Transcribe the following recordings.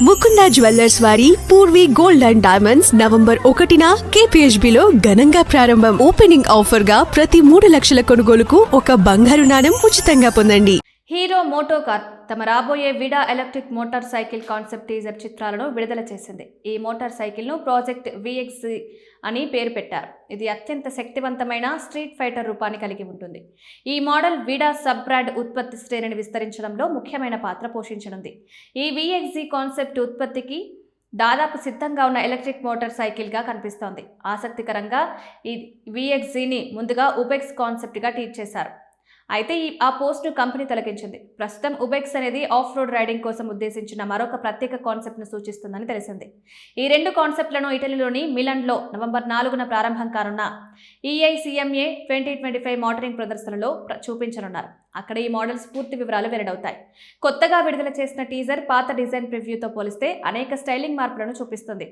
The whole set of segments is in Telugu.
ముకుంద జ్యువెల్లర్స్ వారి Purvi gold and diamonds November 1న KPHB లో ఘనంగా ప్రారంభం. ఓపెనింగ్ ఆఫర్ గా ప్రతి 3 లక్షల కొనుగోలుకు ఒక బంగారు నాణెం ఉచితంగా పొందండి. హీరో మోటోకార్ తమ రాబోయే Vida electric motorcycle concept teaser చిత్రాలను విడుదల చేసింది. ఈ మోటార్ సైకిల్ను ప్రాజెక్ట్ VXZ అని పేరు పెట్టారు. ఇది అత్యంత శక్తివంతమైన స్ట్రీట్ ఫైటర్ రూపాన్ని కలిగి ఉంటుంది. ఈ మోడల్ విడా సబ్ బ్రాండ్ ఉత్పత్తి శ్రేణిని విస్తరించడంలో ముఖ్యమైన పాత్ర పోషించనుంది. ఈ VXZ కాన్సెప్ట్ ఉత్పత్తికి దాదాపు సిద్ధంగా ఉన్న ఎలక్ట్రిక్ మోటార్ సైకిల్గా కనిపిస్తోంది. ఆసక్తికరంగా ఈ VXZని ముందుగా ఉబెక్స్ కాన్సెప్ట్గా టీచ్ చేశారు. అయితే ఆ పోస్ట్ను కంపెనీ తొలగించింది. ప్రస్తుతం ఉబెక్స్ అనేది ఆఫ్ రోడ్ రైడింగ్ కోసం ఉద్దేశించిన మరొక ప్రత్యేక కాన్సెప్ట్ను సూచిస్తుందని తెలిసింది. ఈ 2 కాన్సెప్ట్లను ఇటలీలోని మిలన్లో నవంబర్ 4న ప్రారంభం కానున్న EICMA 2025 మోటరింగ్ ప్రదర్శనలో చూపించనున్నారు. అక్కడ ఈ మోడల్స్ పూర్తి వివరాలు వెల్లడవుతాయి. కొత్తగా విడుదల చేసిన టీజర్ పాత డిజైన్ ప్రివ్యూతో పోలిస్తే అనేక స్టైలింగ్ మార్పులను చూపిస్తుంది.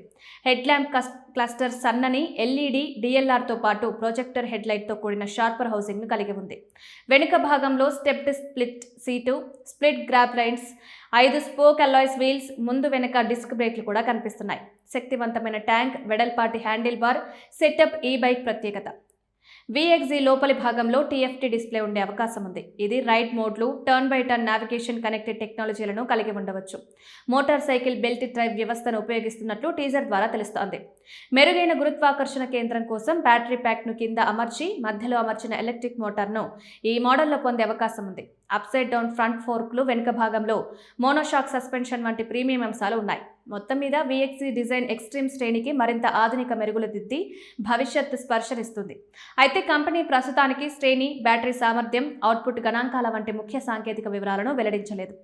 హెడ్ ల్యాంప్ క్లస్టర్ సన్నని LED DLRతో పాటు ప్రొజెక్టర్ హెడ్ లైట్తో కూడిన షార్పర్ హౌసింగ్ను కలిగి ఉంది. వెనుక భాగంలో stepped split seat, split grab lines, 5 spoke alloys wheels, ముందు వెనక డిస్క్ బ్రేక్లు కూడా కనిపిస్తున్నాయి. శక్తివంతమైన ట్యాంక్, వెడల్పాటి హ్యాండిల్ బార్ సెటప్ ఈ బైక్ ప్రత్యేకత. VXZ లోపలి భాగంలో TFT డిస్ప్లే ఉండే అవకాశం ఉంది. ఇది రైడ్ మోడ్లు, turn by turn navigation connected టెక్నాలజీలను కలిగి ఉండవచ్చు. మోటార్ సైకిల్ బెల్ట్ డ్రైవ్ వ్యవస్థను ఉపయోగిస్తున్నట్లు టీజర్ ద్వారా తెలుస్తోంది. మెరుగైన గురుత్వాకర్షణ కేంద్రం కోసం బ్యాటరీ ప్యాక్ను కింద అమర్చి మధ్యలో అమర్చిన ఎలక్ట్రిక్ మోటార్ను ఈ మోడల్లో పొందే అవకాశం ఉంది. అప్సైడ్ డౌన్ ఫ్రంట్ ఫోర్క్లు, వెనుక భాగంలో మోనోషాక్ సస్పెన్షన్ వంటి ప్రీమియం అంశాలు ఉన్నాయి. మొత్తం మీద VXZ డిజైన్ ఎక్స్ట్రీమ్ శ్రేణికి మరింత ఆధునిక మెరుగులు దిద్ది భవిష్యత్తు స్పర్శనిస్తుంది. అయితే కంపెనీ ప్రస్తుతానికి శ్రేణి, బ్యాటరీ సామర్థ్యం, అవుట్పుట్ గణాంకాల వంటి ముఖ్య సాంకేతిక వివరాలను వెల్లడించలేదు.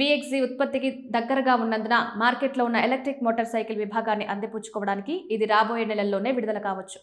VXZ ఉత్పత్తికి దగ్గరగా ఉన్నందున మార్కెట్లో ఉన్న ఎలక్ట్రిక్ మోటార్ సైకిల్ విభాగాన్ని అందిపుచ్చుకోవడానికి ఇది రాబోయే నెలల్లోనే విడుదల కావచ్చు.